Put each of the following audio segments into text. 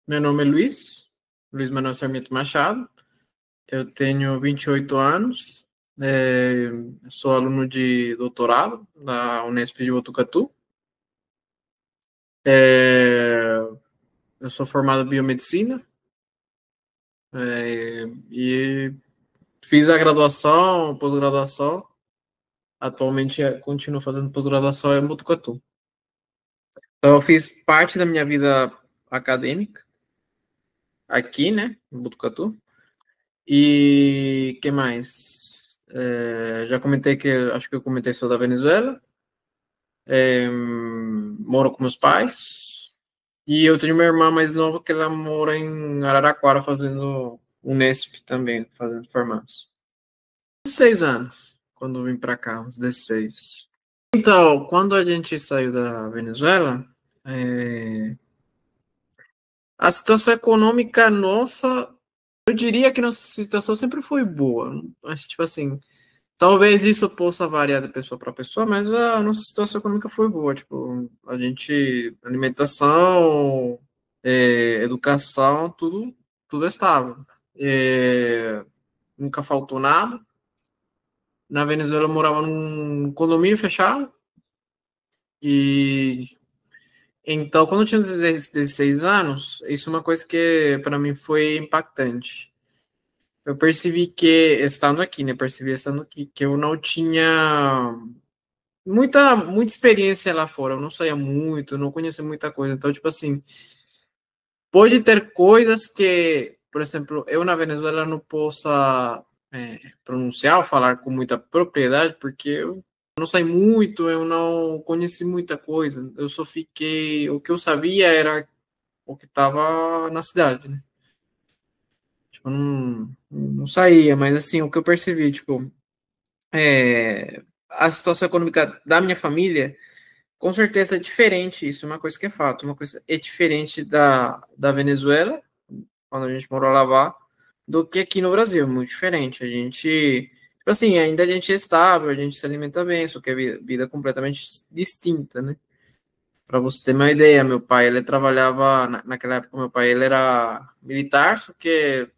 Meu nome é Luiz Manuel Sarmiento Machado. Eu tenho 28 anos. Sou aluno de doutorado na Unesp de Botucatu. Eu sou formado em biomedicina e fiz a graduação, pós-graduação. Atualmente continuo fazendo pós-graduação em Botucatu. Então, eu fiz parte da minha vida acadêmica aqui, né, em Botucatu. E que mais? Já comentei que acho que eu comentei sou da Venezuela. Moro com meus pais. E eu tenho uma irmã mais nova que ela mora em Araraquara fazendo Unesp também, fazendo formatos. 16 anos, quando eu vim para cá, uns 16. Então, quando a gente saiu da Venezuela, a situação econômica nossa, eu diria que nossa situação sempre foi boa. Mas, tipo assim, talvez isso possa variar de pessoa para pessoa, mas a nossa situação econômica foi boa. Tipo, a gente, alimentação, educação, tudo estável. Nunca faltou nada. Na Venezuela eu morava num condomínio fechado. E então, quando eu tinha 16 anos, isso é uma coisa que para mim foi impactante. Eu percebi que, estando aqui, né? Percebi estando aqui, que eu não tinha muita experiência lá fora. Eu não saía muito, eu não conhecia muita coisa. Então, tipo assim, pode ter coisas que, por exemplo, eu na Venezuela não possa pronunciar ou falar com muita propriedade, porque eu não saí muito, eu não conheci muita coisa. Eu só fiquei. O que eu sabia era o que estava na cidade, né? Tipo, eu não saía, mas assim, o que eu percebi, tipo, a situação econômica da minha família. Com certeza é diferente, isso é uma coisa que é fato. Uma coisa é diferente da Venezuela, quando a gente morou lá, do que aqui no Brasil, muito diferente. A gente, tipo assim, ainda a gente é estável, a gente se alimenta bem, só que é vida completamente distinta, né? Para você ter uma ideia, meu pai, ele trabalhava, naquela época, meu pai, ele era militar, só que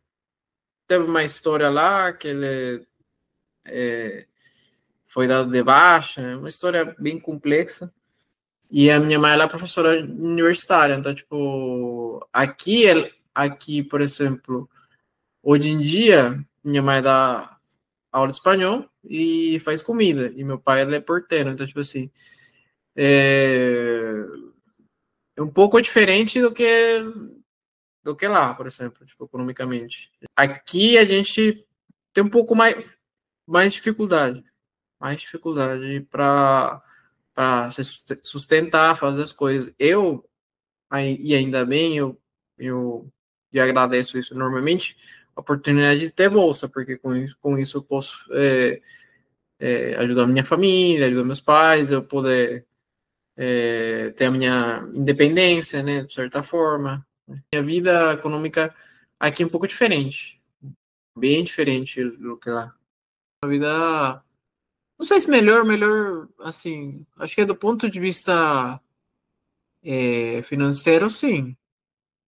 teve uma história lá que ele foi dado de baixa, é uma história bem complexa. E a minha mãe ela é professora universitária, então, tipo, aqui, por exemplo, hoje em dia, minha mãe dá aula de espanhol e faz comida, e meu pai ele é porteiro, então, tipo assim, é, é um pouco diferente do que lá, por exemplo, tipo, economicamente. Aqui a gente tem um pouco mais dificuldade para se sustentar, fazer as coisas. E ainda bem, eu agradeço isso enormemente, a oportunidade de ter bolsa, porque com isso eu posso ajudar a minha família, ajudar meus pais, eu poder ter a minha independência, né, de certa forma. Minha vida econômica aqui é um pouco diferente, bem diferente do que lá. Uma vida, não sei se melhor, assim, acho que é do ponto de vista financeiro, sim,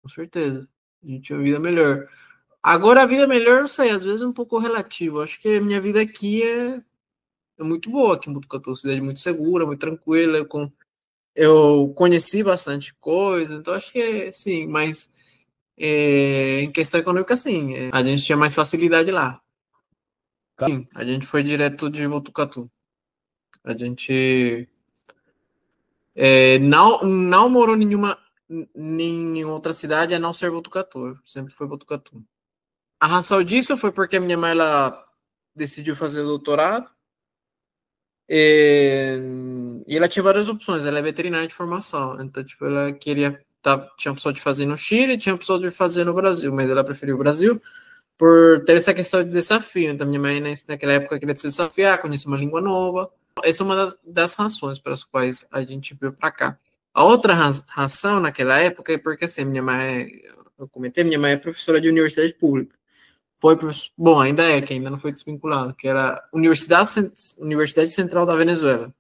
com certeza. A gente tinha uma vida melhor. Agora, a vida melhor, não sei, às vezes é um pouco relativo. Acho que a minha vida aqui é muito boa, aqui em Botucatu, cidade muito segura, muito tranquila. Eu conheci bastante coisa, então acho que sim, mas em questão econômica, sim, a gente tinha mais facilidade lá. Sim, a gente foi direto de Botucatu. A gente não morou em outra cidade a não ser Botucatu, sempre foi Botucatu. A razão disso foi porque a minha mãe ela decidiu fazer doutorado. E ela tinha várias opções, ela é veterinária de formação, então, tipo, ela queria, tinha a opção de fazer no Chile, tinha a opção de fazer no Brasil, mas ela preferiu o Brasil por ter essa questão de desafio, então minha mãe naquela época queria se desafiar, conhecer uma língua nova, essa é uma das razões pelas quais a gente veio para cá. A outra razão naquela época é porque, assim, eu comentei, minha mãe é professora de universidade pública, bom, ainda que ainda não foi desvinculado, que era Universidade Central da Venezuela.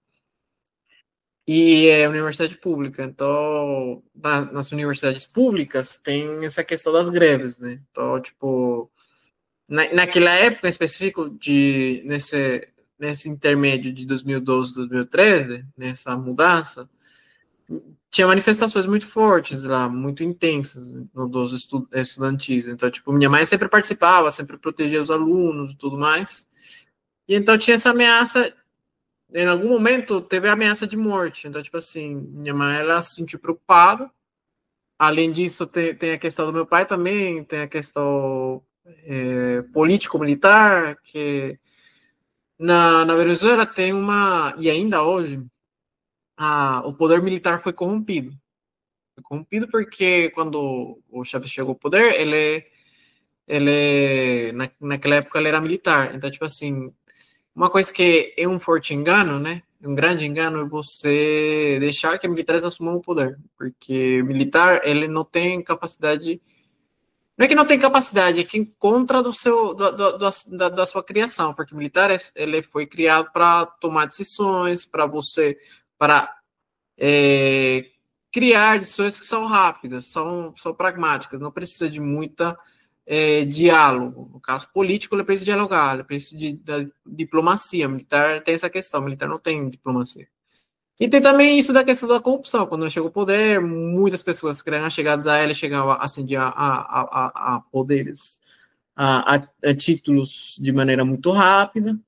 e é universidade pública. Então, nas universidades públicas tem essa questão das greves, né? Então, tipo, naquela época em específico, nesse intermédio de 2012, 2013, nessa mudança, tinha manifestações muito fortes lá, muito intensas dos estudantis. Então, tipo, minha mãe sempre participava, sempre protegia os alunos e tudo mais. E então tinha essa ameaça, em algum momento teve a ameaça de morte. Então, tipo assim, minha mãe, ela se sentiu preocupada. Além disso, tem a questão do meu pai também, tem a questão político-militar, que na Venezuela tem uma, e ainda hoje, o poder militar foi corrompido. Foi corrompido porque quando o Chávez chegou ao poder, naquela época ele era militar. Então, tipo assim, uma coisa que é um forte engano, né? Um grande engano é você deixar que militares assumam o poder, porque militar ele não tem capacidade, não é que não tem capacidade, é que contra da sua criação, porque militar ele foi criado para tomar decisões, para é, criar decisões que são rápidas, são pragmáticas, não precisa de muita diálogo. No caso político, ele precisa dialogar, ele precisa da diplomacia. Militar tem essa questão, militar não tem diplomacia. E tem também isso da questão da corrupção. Quando ele chegou ao poder, muitas pessoas que eram chegadas a ele chegavam assim, a poderes, a títulos de maneira muito rápida.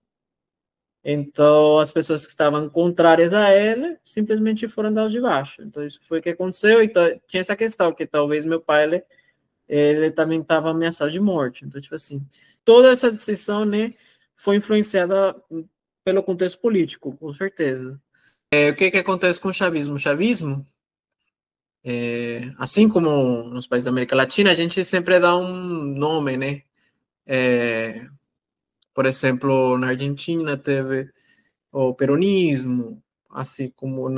Então, as pessoas que estavam contrárias a ele simplesmente foram dar de baixo. Então, isso foi o que aconteceu. Então, tinha essa questão, que talvez meu pai, ele também estava ameaçado de morte. Então, tipo assim, toda essa decisão, né, foi influenciada pelo contexto político, com certeza. O que acontece com o chavismo? O chavismo, assim como nos países da América Latina, a gente sempre dá um nome, né? Por exemplo, na Argentina teve o peronismo, assim como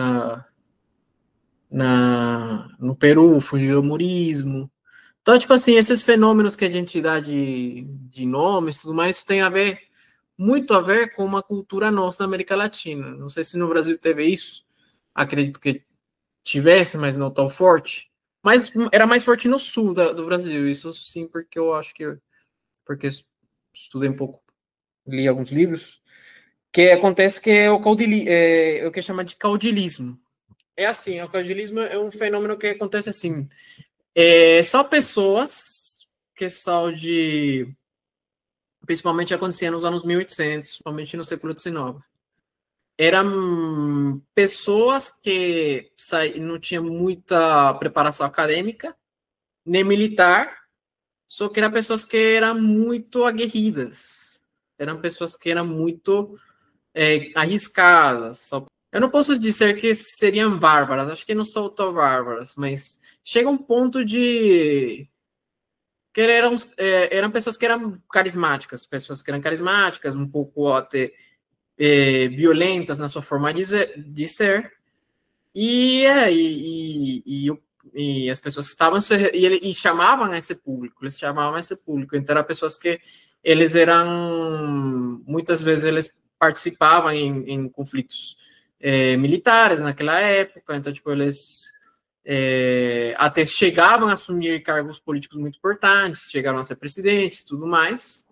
no Peru, o fujimorismo. Então, tipo assim, esses fenômenos que a gente dá de nomes e tudo mais, isso tem muito a ver com uma cultura nossa da América Latina. Não sei se no Brasil teve isso, acredito que tivesse, mas não tão forte. Mas era mais forte no sul do Brasil, isso sim, porque eu acho que, porque estudei um pouco, li alguns livros, que acontece que é o que chama de caudilismo. É assim, o caudilismo é um fenômeno que acontece assim, são pessoas que são principalmente acontecia nos anos 1800, principalmente no século XIX. Eram pessoas que não tinham muita preparação acadêmica, nem militar, só que eram pessoas que eram muito aguerridas, eram pessoas que eram muito arriscadas. Eu não posso dizer que seriam bárbaras, acho que não são tão bárbaras, mas chega um ponto que eram pessoas que eram carismáticas, um pouco até violentas na sua forma de ser, e as pessoas que estavam e chamavam esse público, então eram pessoas que eles eram, muitas vezes eles participavam em conflitos militares naquela época, então tipo eles até chegavam a assumir cargos políticos muito importantes, chegaram a ser presidentes, tudo mais.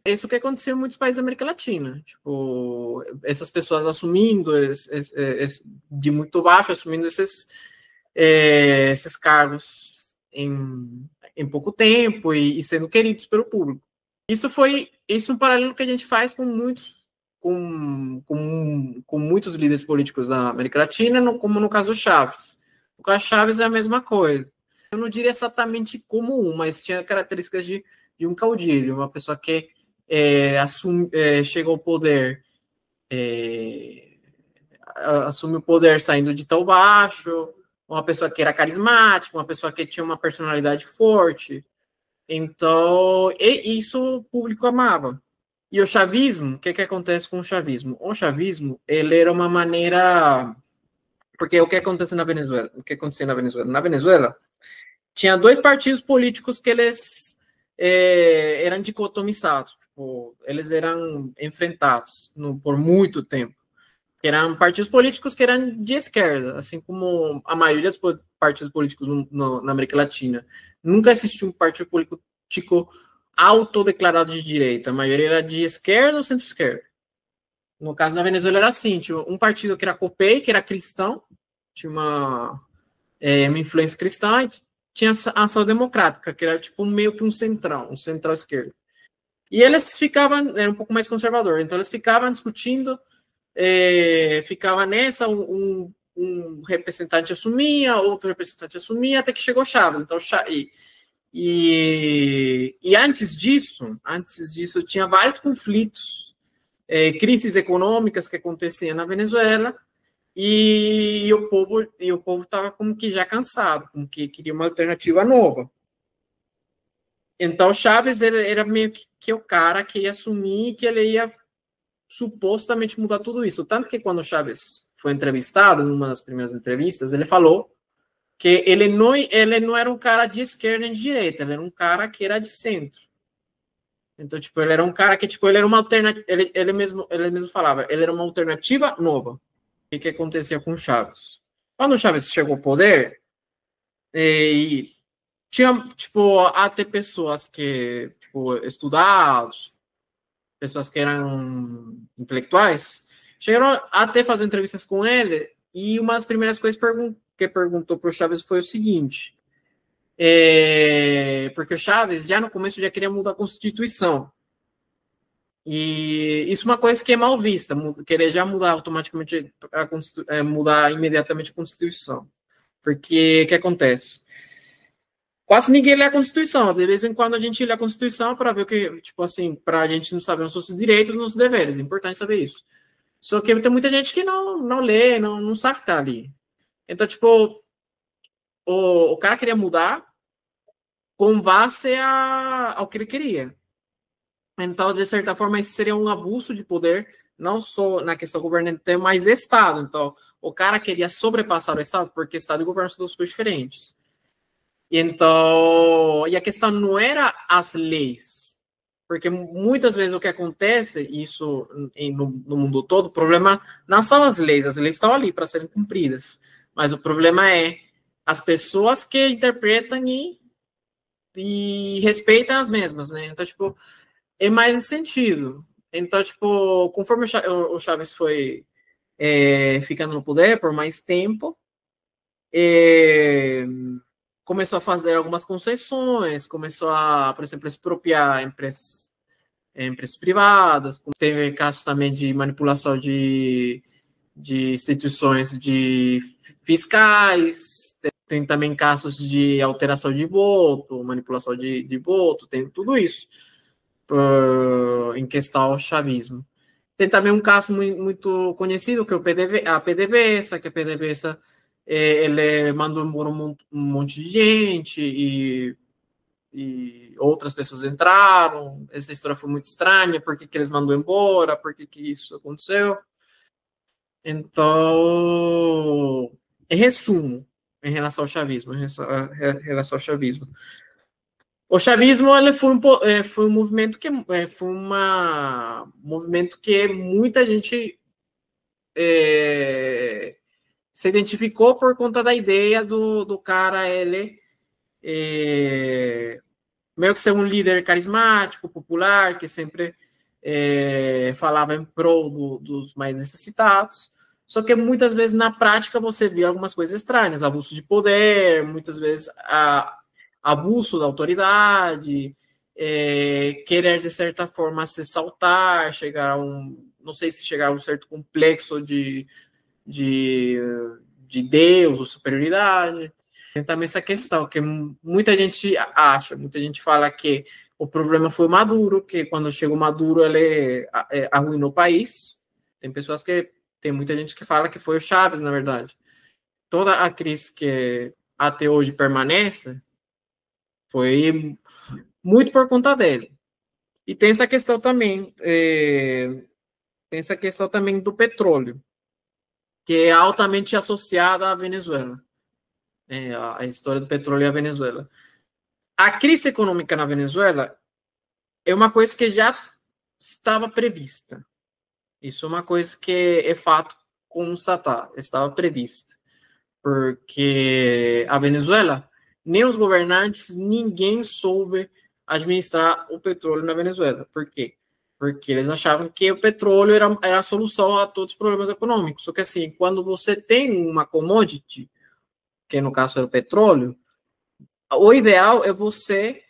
É isso que aconteceu em muitos países da América Latina. Tipo, essas pessoas assumindo de muito baixo, assumindo esses cargos em pouco tempo e sendo queridos pelo público. Isso é um paralelo que a gente faz com muitos líderes políticos da América Latina, como no caso do Chaves. O caso Chaves é a mesma coisa. Eu não diria exatamente como mas tinha características de um caudilho, uma pessoa que chega ao poder, assume o poder saindo de tão baixo, uma pessoa que era carismática, uma pessoa que tinha uma personalidade forte. Então, isso o público amava. E o chavismo, o que acontece com o chavismo? O chavismo, ele era uma maneira... Porque o que aconteceu na Venezuela? O que acontecia na Venezuela? Na Venezuela, tinha dois partidos políticos que eles eram dicotomizados. Tipo, eles eram enfrentados por muito tempo. que eram partidos políticos que eram de esquerda, assim como a maioria dos partidos políticos na América Latina. Nunca existiu um partido político autodeclarado de direita, a maioria era de esquerda ou centro-esquerda. No caso da Venezuela era assim, tinha um partido que era COPEI, que era cristão, tinha uma influência cristã, e tinha a Ação Democrática, que era tipo meio que um central esquerdo. E eles ficavam, era um pouco mais conservador, então eles ficavam discutindo, ficava nessa, um representante assumia, outro representante assumia, até que chegou Chávez. Então, e antes disso tinha vários conflitos, crises econômicas que aconteciam na Venezuela, e o povo estava como que já cansado, como que queria uma alternativa nova. Então, Chávez era meio que o cara que ia assumir, que ele ia supostamente mudar tudo isso. Tanto que quando Chávez foi entrevistado, numa das primeiras entrevistas, ele falou que ele não era um cara de esquerda nem de direita, ele era um cara que era de centro. Então, tipo, ele era um cara que, tipo, ele era uma alternativa, ele mesmo falava, ele era uma alternativa nova. O que acontecia com Chávez? Quando Chávez chegou ao poder, e tinha, tipo, até pessoas que, tipo, estudados, pessoas que eram intelectuais, chegaram até fazer entrevistas com ele, e uma das primeiras coisas que perguntou para o Chávez foi o seguinte, porque o Chávez, já no começo, já queria mudar a Constituição. E isso é uma coisa que é mal vista, querer já mudar automaticamente, mudar imediatamente a Constituição. Porque o que acontece? Quase ninguém lê a Constituição. De vez em quando a gente lê a Constituição para ver o que, tipo assim, para a gente não saber os nossos direitos e os nossos deveres. É importante saber isso. Só que tem muita gente que não lê, não sabe que tá ali. Então, tipo, o cara queria mudar com base ao que ele queria. Então, de certa forma, isso seria um abuso de poder, não só na questão governamental, mas de Estado. Então, o cara queria sobrepassar o Estado, porque Estado e governo são duas coisas diferentes. Então, e a questão não era as leis, porque muitas vezes o que acontece, isso no mundo todo, o problema não são as leis estão ali para serem cumpridas, mas o problema é as pessoas que interpretam e respeitam as mesmas, né? Então, tipo, é mais nesse sentido. Então, tipo, conforme o Chávez foi ficando no poder por mais tempo, começou a fazer algumas concessões, começou a, por exemplo, expropriar empresas privadas, teve casos também de manipulação de instituições fiscais, tem também casos de alteração de voto, manipulação de voto, tem tudo isso em questão ao chavismo. Tem também um caso muito conhecido, que é a PDVSA, que a PDVSA ele mandou embora um monte de gente e outras pessoas entraram. Essa história foi muito estranha, por que eles mandou embora, por que isso aconteceu. Então, em resumo, em relação ao chavismo, o chavismo ele foi um movimento que muita gente se identificou por conta da ideia do cara ele meio que ser um líder carismático, popular, que sempre falava em prol dos mais necessitados. Só que muitas vezes na prática você via algumas coisas estranhas, abuso de poder, muitas vezes abuso da autoridade, querer de certa forma se exaltar, chegar a não sei se chegar a um certo complexo de Deus, superioridade. Tem também essa questão, que muita gente fala que o problema foi Maduro, que quando chegou Maduro ele arruinou o país. Tem muita gente que fala que foi o Chávez, na verdade. Toda a crise que até hoje permanece foi muito por conta dele. E tem essa questão também, do petróleo, que é altamente associada à Venezuela. A história do petróleo e a Venezuela. A crise econômica na Venezuela é uma coisa que já estava prevista. Isso é uma coisa que é fato constatar, estava prevista. Porque a Venezuela, nem os governantes, ninguém soube administrar o petróleo na Venezuela. Por quê? Porque eles achavam que o petróleo era a solução a todos os problemas econômicos. Só que assim, quando você tem uma commodity, que no caso era o petróleo, o ideal é você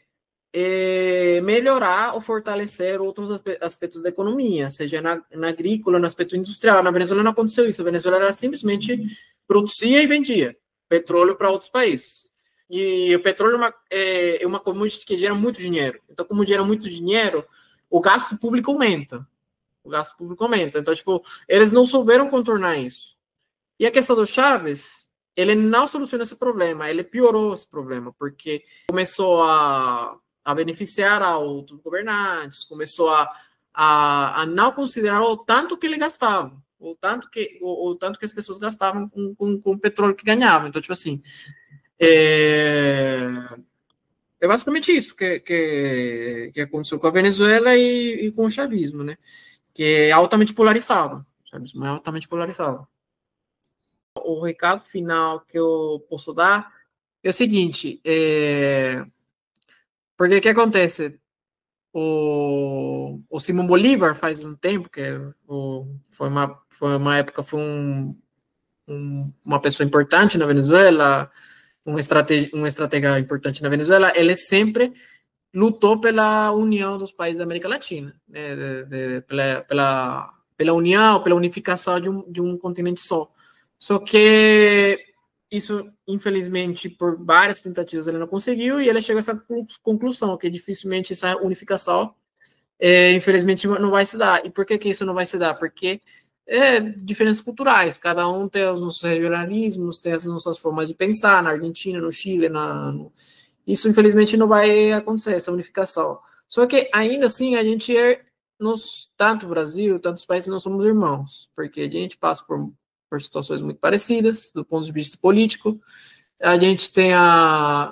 melhorar ou fortalecer outros aspectos da economia, seja na agrícola, no aspecto industrial. Na Venezuela não aconteceu isso. A Venezuela era simplesmente produzia e vendia petróleo para outros países. E o petróleo é uma commodity que gera muito dinheiro. Então, como gera muito dinheiro, o gasto público aumenta. O gasto público aumenta. Então, tipo, eles não souberam contornar isso. E a questão do Chaves, ele não solucionou esse problema, ele piorou esse problema, porque começou a beneficiar a outros governantes, começou a não considerar o tanto que ele gastava, o tanto que as pessoas gastavam com o petróleo que ganhavam. Então, tipo assim, é basicamente isso que aconteceu com a Venezuela e com o chavismo, né? Que é altamente polarizado. O chavismo é altamente polarizado. O recado final que eu posso dar é o seguinte, porque o que acontece? O Simão Bolívar faz um tempo, foi uma época, uma pessoa importante na Venezuela, um estratega importante na Venezuela, ele sempre lutou pela união dos países da América Latina, né, pela união, pela unificação de um continente só. Só que isso, infelizmente, por várias tentativas ele não conseguiu, e ele chegou a essa conclusão, que dificilmente essa unificação, infelizmente, não vai se dar. E por que isso não vai se dar? Porque diferenças culturais, cada um tem os nossos regionalismos, tem as nossas formas de pensar, na Argentina, no Chile, isso, infelizmente, não vai acontecer, essa unificação. Só que, ainda assim, a gente tanto o Brasil, tantos países, nós somos irmãos, porque a gente passa por situações muito parecidas, do ponto de vista político. A gente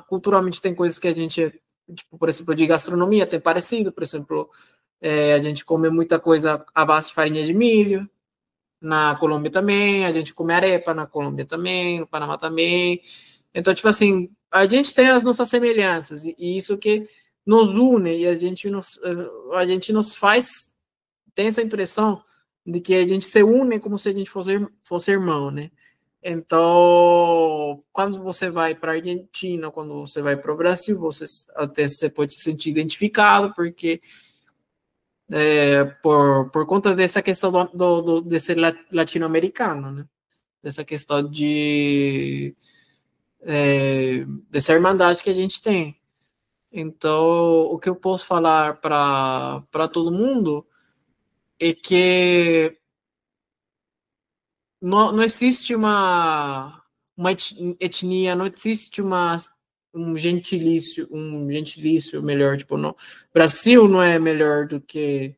culturalmente tem coisas que a gente, tipo, por exemplo, de gastronomia, tem parecido, por exemplo, a gente come muita coisa à base de farinha de milho, na Colômbia também, a gente come arepa na Colômbia também, no Panamá também. Então, tipo assim, a gente tem as nossas semelhanças, e isso que nos une, e a gente nos faz, tem essa impressão de que a gente se une como se a gente fosse irmão, né? Então, quando você vai para a Argentina, quando você vai para o Brasil, você pode se sentir identificado, porque por conta dessa questão de ser latino-americano, né? Dessa questão dessa irmandade que a gente tem. Então, o que eu posso falar para todo mundo é que não existe uma etnia, não existe um gentilício melhor, tipo, não, Brasil não é melhor do que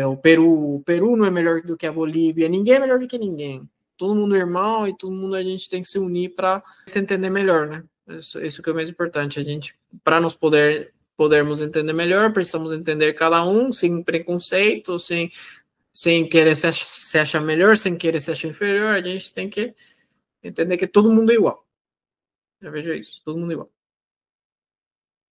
o Peru não é melhor do que a Bolívia, ninguém é melhor do que ninguém. Todo mundo é irmão, e todo mundo a gente tem que se unir para se entender melhor, né? Isso que é o mais importante. A gente, para nós podermos entender melhor, precisamos entender cada um sem preconceito, sem querer se achar melhor, sem querer se achar inferior. A gente tem que entender que todo mundo é igual. Eu vejo isso, todo mundo é igual.